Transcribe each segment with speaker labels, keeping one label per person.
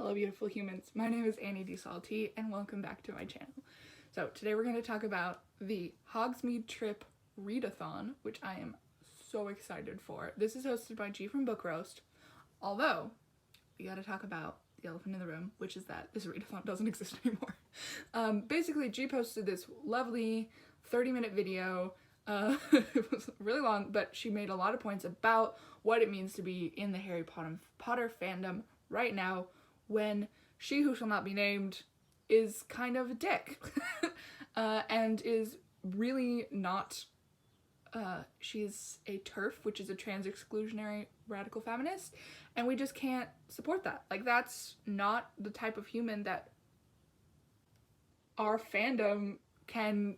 Speaker 1: Hello beautiful humans, my name is Annie DeSalty and welcome back to my channel. So today we're going to talk about the Hogsmeade Trip Readathon, which I am so excited for. This is hosted by G from Book Roast, although we gotta talk about the elephant in the room, which is that this readathon doesn't exist anymore. Basically G posted this lovely 30-minute video. It was really long, but she made a lot of points about what it means to be in the Harry Potter fandom right now, when she who shall not be named is kind of a dick and is really not, she's a TERF, which is a trans exclusionary radical feminist, and we just can't support that. Like, that's not the type of human that our fandom can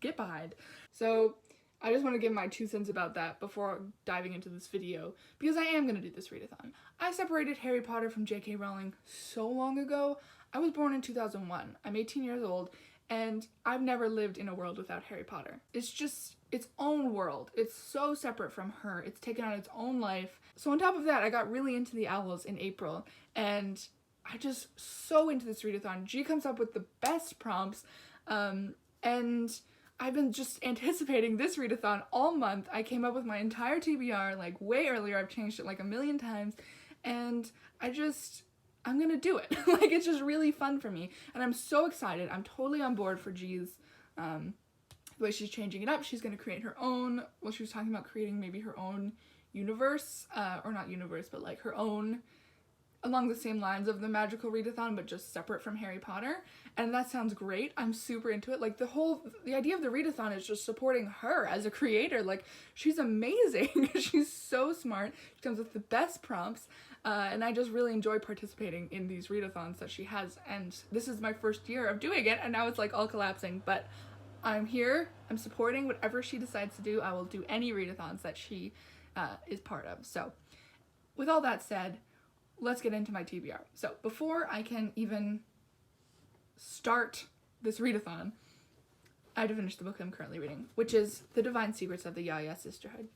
Speaker 1: get behind. So I just want to give my 2 cents about that before diving into this video, because I am going to do this readathon. I separated Harry Potter from JK Rowling so long ago. I was born in 2001. I'm 18 years old, and I've never lived in a world without Harry Potter. It's just its own world. It's so separate from her. It's taken on its own life. So on top of that, I got really into the Owls in April, and I just so into this readathon. G comes up with the best prompts, and I've been just anticipating this readathon all month. I came up with my entire TBR like way earlier. I've changed it like a million times, and I'm gonna do it. Like, it's just really fun for me, and I'm so excited. I'm totally on board for G's the way she's changing it up. She's gonna create her own, well, she was talking about creating maybe her own universe, or not universe, but like her own, along the same lines of the Magical Readathon, but just separate from Harry Potter, and that sounds great. I'm super into it. Like, the idea of the readathon is just supporting her as a creator. Like, she's amazing. She's so smart. She comes with the best prompts, and I just really enjoy participating in these readathons that she has, and this is my first year of doing it, and now it's like all collapsing, but I'm here. I'm supporting whatever she decides to do. I will do any readathons that she is part of. So with all that said, let's get into my TBR. So before I can even start this readathon, I have to finish the book I'm currently reading, which is The Divine Secrets of the Yaya Sisterhood.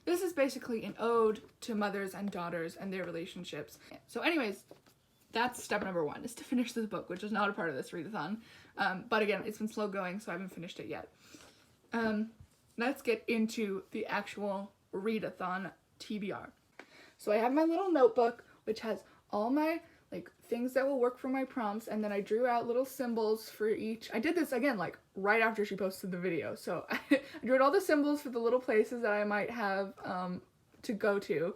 Speaker 1: This is basically an ode to mothers and daughters and their relationships. So anyways, that's step number 1, is to finish this book, which is not a part of this readathon. But again, it's been slow going, so I haven't finished it yet. Let's get into the actual readathon TBR. So I have my little notebook, which has all my like things that will work for my prompts, and then I drew out little symbols for each. I did this again like right after she posted the video, so I drew out all the symbols for the little places that I might have to go to.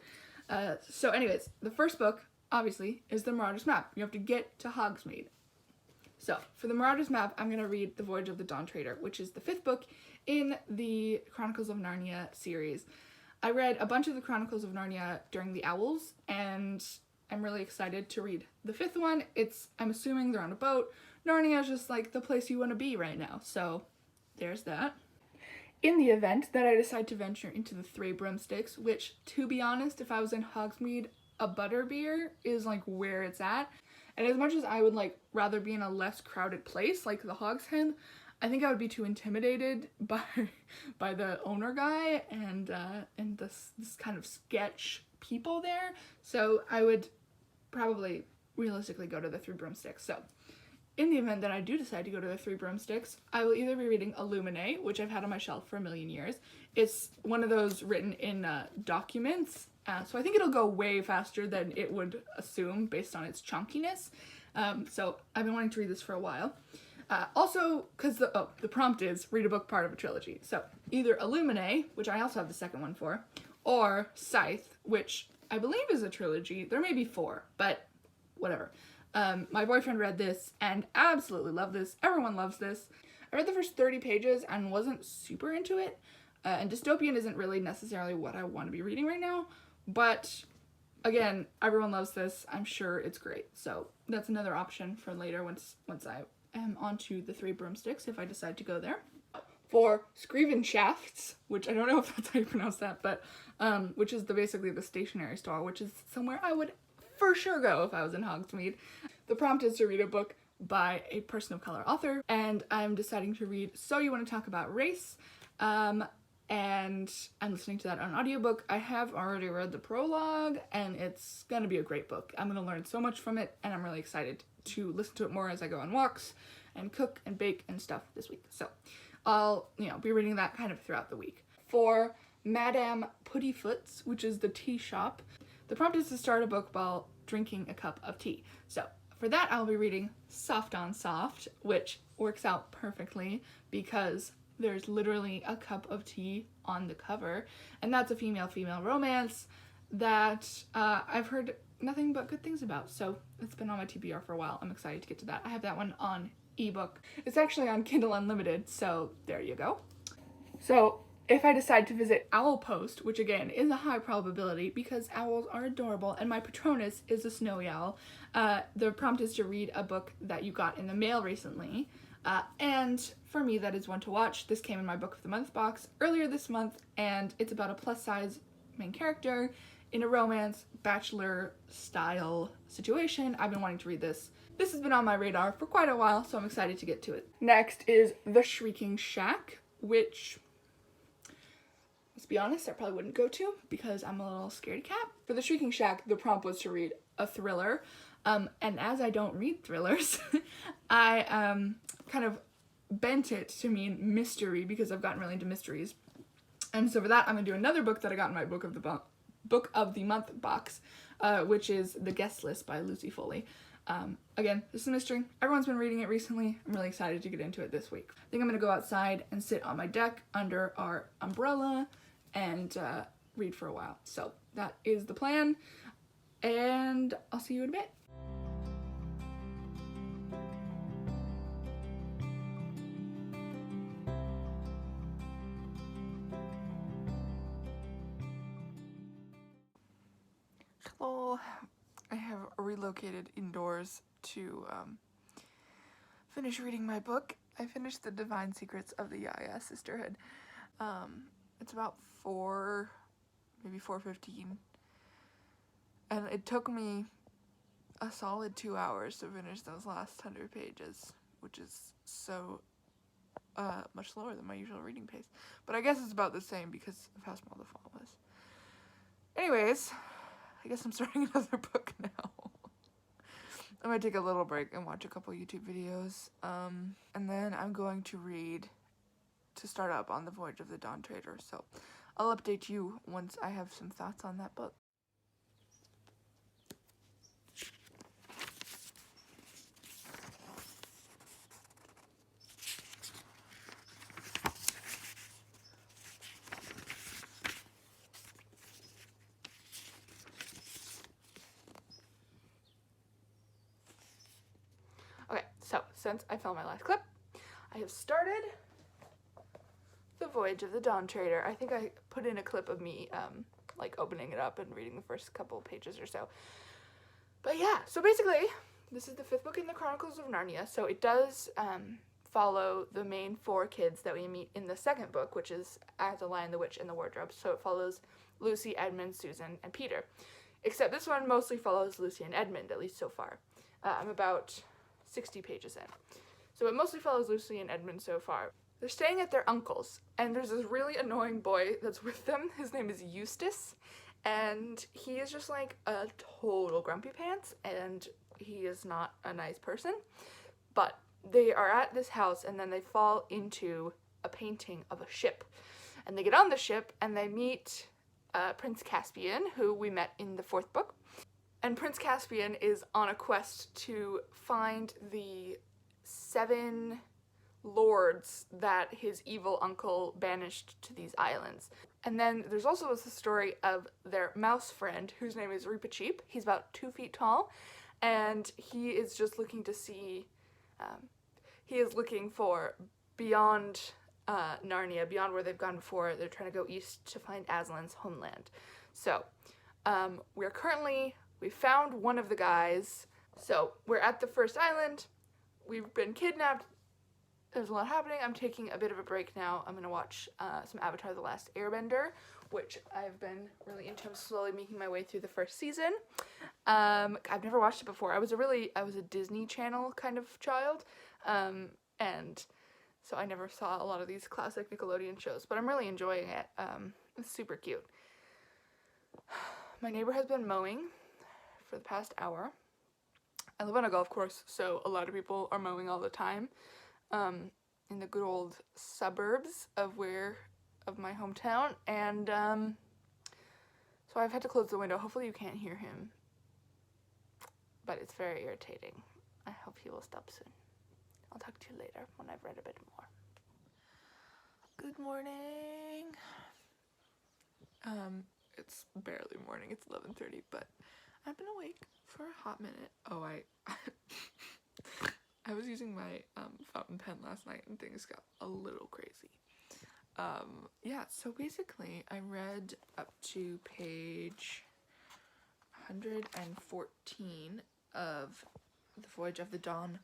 Speaker 1: So anyways, the first book obviously is the Marauder's Map. You have to get to Hogsmeade. So for the Marauder's Map, I'm gonna read The Voyage of the Dawn Treader, which is the 5th book in the Chronicles of Narnia series. I read a bunch of the Chronicles of Narnia during the Owls, and I'm really excited to read the 5th one. I'm assuming they're on a boat. Narnia is just like the place you want to be right now, so there's that. In the event that I decide to venture into the Three Broomsticks, which, to be honest, if I was in Hogsmeade, a butterbeer is like where it's at. And as much as I would like rather be in a less crowded place like the Hog's Hen, I think I would be too intimidated by the owner guy and this kind of sketch people there. So I would probably realistically go to the Three Broomsticks. So in the event that I do decide to go to the Three Broomsticks, I will either be reading Illuminate, which I've had on my shelf for a million years. It's one of those written in documents, so I think it'll go way faster than it would assume based on its chunkiness. So I've been wanting to read this for a while. Also, because the prompt is read a book part of a trilogy. So either Illuminate, which I also have the second one for, or Scythe, which I believe is a trilogy. There may be 4, but whatever. My boyfriend read this and absolutely loved this. Everyone loves this. I read the first 30 pages and wasn't super into it. And dystopian isn't really necessarily what I want to be reading right now. But again, everyone loves this. I'm sure it's great. So that's another option for later once I am onto the Three Broomsticks, if I decide to go there. For Scrivenshafts, which I don't know if that's how you pronounce that, but which is basically the stationery store, which is somewhere I would for sure go if I was in Hogsmeade. The prompt is to read a book by a person of color author, and I'm deciding to read So You Want to Talk About Race. and I'm listening to that on audiobook. I have already read the prologue, and it's gonna be a great book. I'm gonna learn so much from it, and I'm really excited to listen to it more as I go on walks and cook and bake and stuff this week. So I'll, be reading that kind of throughout the week. For Madame Puttyfoot's, which is the tea shop, the prompt is to start a book while drinking a cup of tea. So for that, I'll be reading Soft on Soft, which works out perfectly because there's literally a cup of tea on the cover, and that's a female-female romance that I've heard nothing but good things about, so it's been on my TBR for a while. I'm excited to get to that. I have that one on ebook. It's actually on Kindle Unlimited, so there you go. So if I decide to visit Owl Post, which again is a high probability because owls are adorable and my Patronus is a snowy owl, the prompt is to read a book that you got in the mail recently. And for me, that is one to watch. This came in my Book of the Month box earlier this month, and it's about a plus-size main character in a romance, bachelor-style situation. I've been wanting to read this. This has been on my radar for quite a while, so I'm excited to get to it. Next is The Shrieking Shack, which, let's be honest, I probably wouldn't go to because I'm a little scaredy cat. For The Shrieking Shack, the prompt was to read a thriller. And as I don't read thrillers, I kind of bent it to mean mystery because I've gotten really into mysteries. And so for that, I'm going to do another book that I got in my Book of the Month box, which is The Guest List by Lucy Foley. Again, this is a mystery. Everyone's been reading it recently. I'm really excited to get into it this week. I think I'm going to go outside and sit on my deck under our umbrella and read for a while. So that is the plan, and I'll see you in a bit. Hello, I have relocated indoors to finish reading my book. I finished The Divine Secrets of the Yaya Sisterhood. It's about 4, maybe 4:15, and it took me a solid 2 hours to finish those last 100 pages, which is so much slower than my usual reading pace. But I guess it's about the same because of how small the font was. Anyways, I guess I'm starting another book now. I'm gonna take a little break and watch a couple YouTube videos, and then I'm going to read to start up on The Voyage of the Dawn Treader, so I'll update you once I have some thoughts on that book. Okay, so since I filmed my last clip, I have started The Voyage of the Dawn Treader. I think I put in a clip of me like opening it up and reading the first couple pages or so. But yeah, so basically this is the 5th book in the Chronicles of Narnia, so it does follow the main 4 kids that we meet in the 2nd book, which is As the Lion, the Witch, and the Wardrobe. So it follows Lucy, Edmund, Susan, and Peter. Except this one mostly follows Lucy and Edmund, at least so far. I'm about 60 pages in. So it mostly follows Lucy and Edmund so far. They're staying at their uncle's, and there's this really annoying boy that's with them. His name is Eustace, and he is just like a total grumpy pants, and he is not a nice person. But they are at this house, and then they fall into a painting of a ship. And they get on the ship, and they meet Prince Caspian, who we met in the 4th book. And Prince Caspian is on a quest to find the 7 lords that his evil uncle banished to these islands. And then there's also the story of their mouse friend, whose name is Reepicheep. He's about 2 feet tall, and he is just looking to see, he is looking for beyond Narnia, beyond where they've gone before. They're trying to go east to find Aslan's homeland. So, we found one of the guys. So we're at the first island. We've been kidnapped. There's a lot happening. I'm taking a bit of a break now. I'm gonna watch some Avatar: The Last Airbender, which I've been really into. I'm slowly making my way through the first season. I've never watched it before. I was a Disney Channel kind of child, and so I never saw a lot of these classic Nickelodeon shows, but I'm really enjoying it. It's super cute. My neighbor has been mowing for the past hour. I live on a golf course, so a lot of people are mowing all the time, in the good old suburbs of my hometown, and so I've had to close the window. Hopefully you can't hear him, but it's very irritating. I hope he will stop soon. I'll talk to you later when I've read a bit more. Good morning. It's barely morning. It's 11:30, but I've been awake for a hot minute. Oh, I was using my fountain pen last night and things got a little crazy. Yeah, so basically I read up to page 114 of The Voyage of the Dawn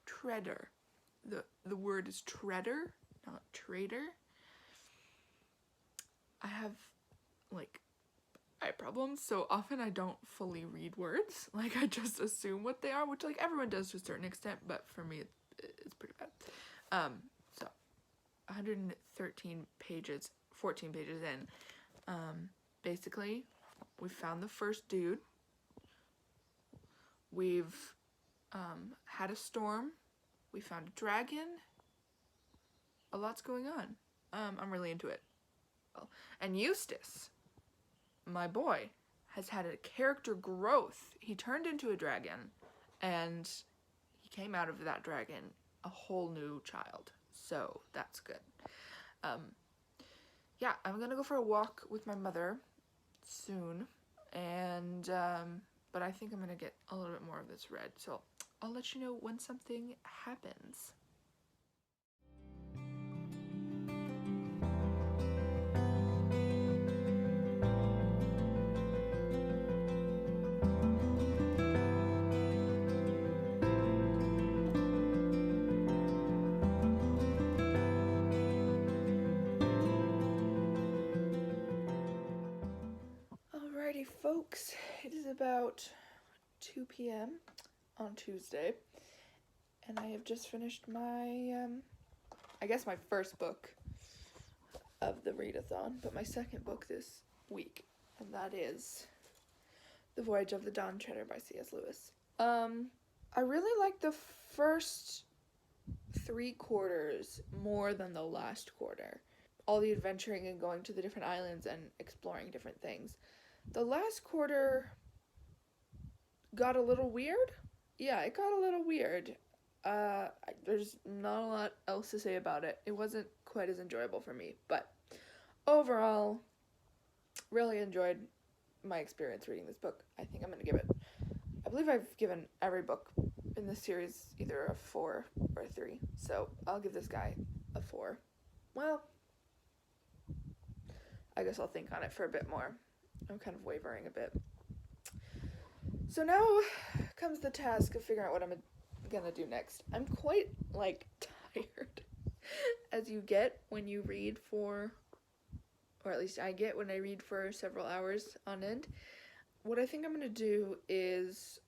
Speaker 1: Treader. The word is treader, not trader. I have eye problems, so often I don't fully read words. Like, I just assume what they are, which everyone does to a certain extent, but for me it's pretty bad. So 113 pages, 14 pages in. Basically, we found the first dude. We've had a storm. We found a dragon. A lot's going on. I'm really into it. And Eustace, my boy, has had a character growth. He turned into a dragon, and he came out of that dragon a whole new child. So that's good. Yeah, I'm gonna go for a walk with my mother soon, and but I think I'm gonna get a little bit more of this read. So I'll let you know when something happens. Alrighty, folks, it is about 2 p.m. on Tuesday, and I have just finished my, I guess my first book of the readathon, but my second book this week, and that is The Voyage of the Dawn Treader by C.S. Lewis. I really like the first 3 quarters more than the last quarter. All the adventuring and going to the different islands and exploring different things. The last quarter got a little weird. Yeah, it got a little weird. There's not a lot else to say about it. It wasn't quite as enjoyable for me, but overall, really enjoyed my experience reading this book. I think I'm gonna give it, I believe I've given every book in this series either a 4 or a 3, so I'll give this guy a 4. Well, I guess I'll think on it for a bit more. I'm kind of wavering a bit. So now comes the task of figuring out what I'm gonna do next. I'm quite, tired, as you get when you read for, or at least I get when I read for several hours on end. What I think I'm gonna do is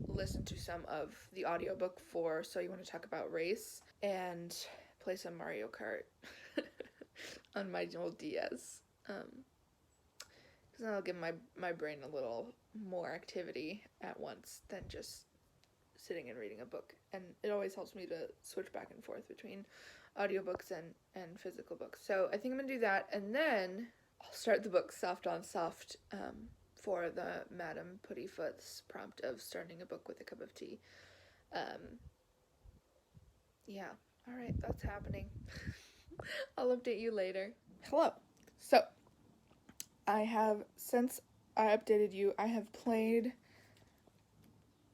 Speaker 1: listen to some of the audiobook for So You Want to Talk About Race, and play some Mario Kart on my old DS. Because that'll give my brain a little more activity at once than just sitting and reading a book. And it always helps me to switch back and forth between audiobooks and physical books. So I think I'm gonna do that, and then I'll start the book soft on soft for the Madame Puttyfoot's prompt of starting a book with a cup of tea. Yeah, alright, that's happening. I'll update you later. Hello. So, since I updated you, I have played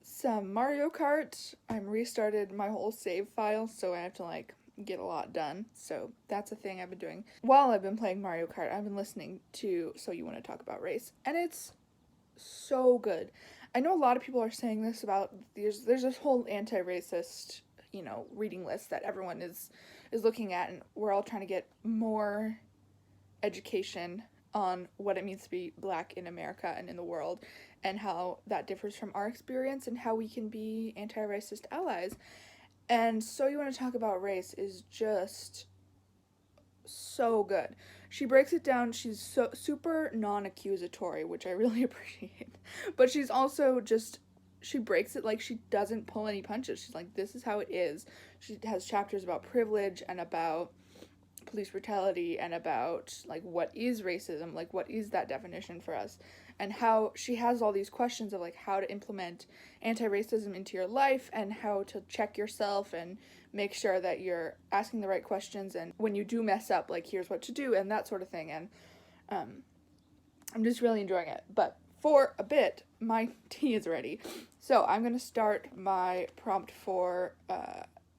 Speaker 1: some Mario Kart. I'm restarted my whole save file, so I have to, get a lot done. So, that's a thing I've been doing. While I've been playing Mario Kart, I've been listening to So You Want to Talk About Race, and it's so good. I know a lot of people are saying this about, there's this whole anti-racist, reading list that everyone is looking at, and we're all trying to get more education on what it means to be Black in America and in the world, and how that differs from our experience, and how we can be anti-racist allies. And So You Want to Talk About Race is just so good. She breaks it down. She's so super non-accusatory, which I really appreciate. But she's also just, she breaks it like she doesn't pull any punches. She's like, this is how it is. She has chapters about privilege and about police brutality and about like what is racism, like what is that definition for us, and how she has all these questions of like how to implement anti-racism into your life and how to check yourself and make sure that you're asking the right questions, and when you do mess up, like here's what to do and that sort of thing. And I'm just really enjoying it. But for a bit, my tea is ready, so I'm gonna start my prompt for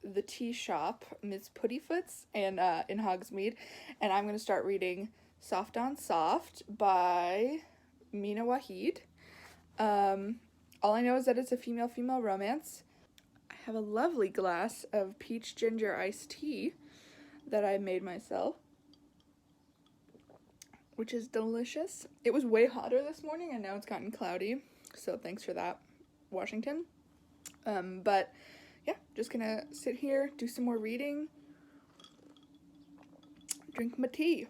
Speaker 1: the tea shop, Miss Puttyfoot's, and in Hogsmeade, and I'm gonna start reading Soft on Soft by Mina Waheed. All I know is that it's a female-female romance. I have a lovely glass of peach ginger iced tea that I made myself, which is delicious. It was way hotter this morning and now it's gotten cloudy, so thanks for that, Washington. But yeah, just gonna sit here, do some more reading, drink my tea.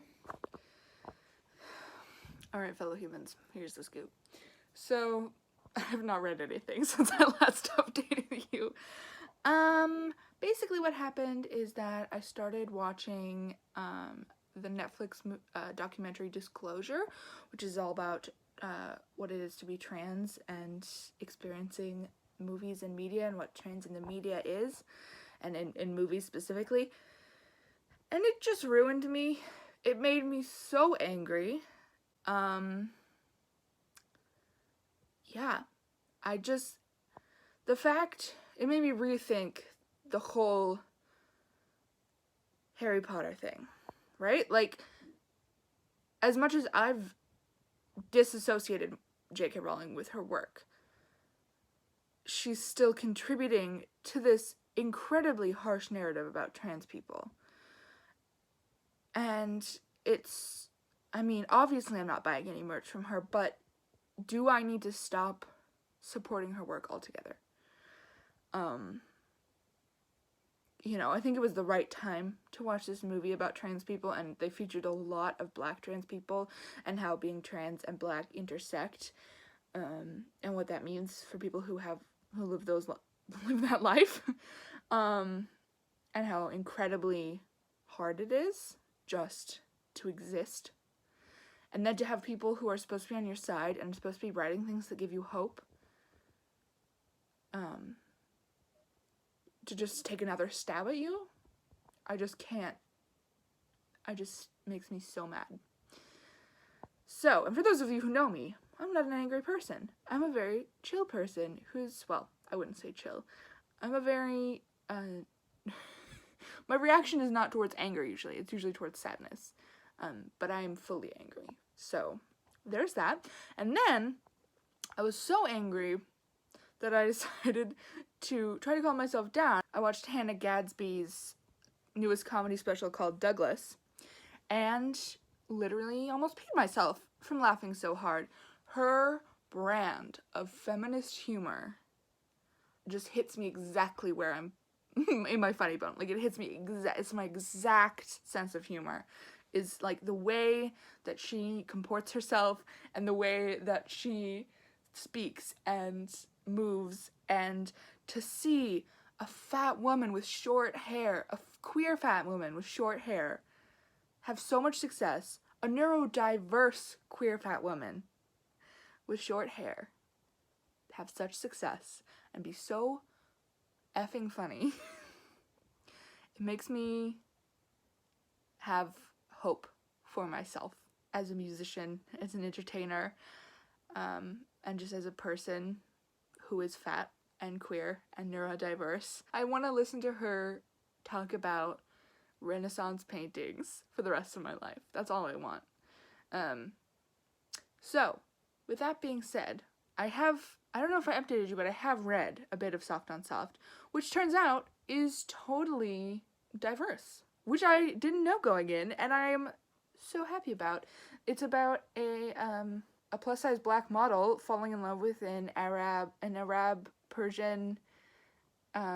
Speaker 1: Alright, fellow humans, here's the scoop. So, I have not read anything since I last updated you. Basically what happened is that I started watching the Netflix documentary Disclosure, which is all about what it is to be trans and experiencing movies and media and what trans in the media is, and in movies specifically. And it just ruined me. It made me so angry. Yeah, it made me rethink the whole Harry Potter thing, right? Like, as much as I've disassociated JK Rowling with her work, she's still contributing to this incredibly harsh narrative about trans people. And obviously I'm not buying any merch from her, but do I need to stop supporting her work altogether? I think it was the right time to watch this movie about trans people, and they featured a lot of Black trans people and how being trans and Black intersect, and what that means for people who live that life, and how incredibly hard it is just to exist. And then to have people who are supposed to be on your side and supposed to be writing things that give you hope, to just take another stab at you, I just can't. It just makes me so mad. So, and for those of you who know me, I'm not an angry person. I'm a very chill person who's, well, I wouldn't say chill. I'm a very, my reaction is not towards anger usually. It's usually towards sadness. But I am fully angry. So, there's that. And then, I was so angry that I decided to try to calm myself down. I watched Hannah Gadsby's newest comedy special called Douglas, and literally almost peed myself from laughing so hard. Her brand of feminist humor just hits me exactly where I'm in my funny bone. Like, it hits me it's my exact sense of humor. Is like the way that she comports herself and the way that she speaks and moves, and to see a fat woman with short hair, a queer fat woman with short hair, have so much success, a neurodiverse queer fat woman with short hair have such success and be so effing funny. It makes me have hope for myself as a musician, as an entertainer, and just as a person who is fat and queer and neurodiverse. I want to listen to her talk about Renaissance paintings for the rest of my life. That's all I want. So, with that being said, I don't know if I updated you, but I have read a bit of Soft on Soft, which turns out is totally diverse, which I didn't know going in, and I am so happy about. It's about a plus-size Black model falling in love with an Arab Persian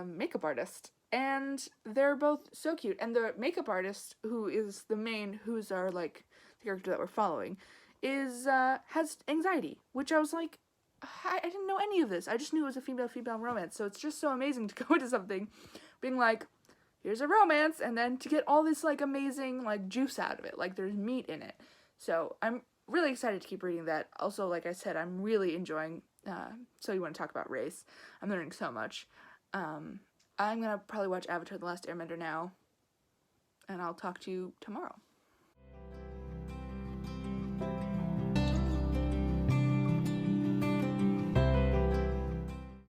Speaker 1: makeup artist, and they're both so cute. And the makeup artist, who is the main, who's our, like, the character that we're following, is, has anxiety, which I was like, I didn't know any of this. I just knew it was a female-female romance, so it's just so amazing to go into something being like, here's a romance, and then to get all this, like, amazing, like, juice out of it. Like, there's meat in it. So I'm really excited to keep reading that. Also, like I said, I'm really enjoying, So You Want to Talk About Race. I'm learning so much. I'm gonna probably watch Avatar: The Last Airbender now, and I'll talk to you tomorrow.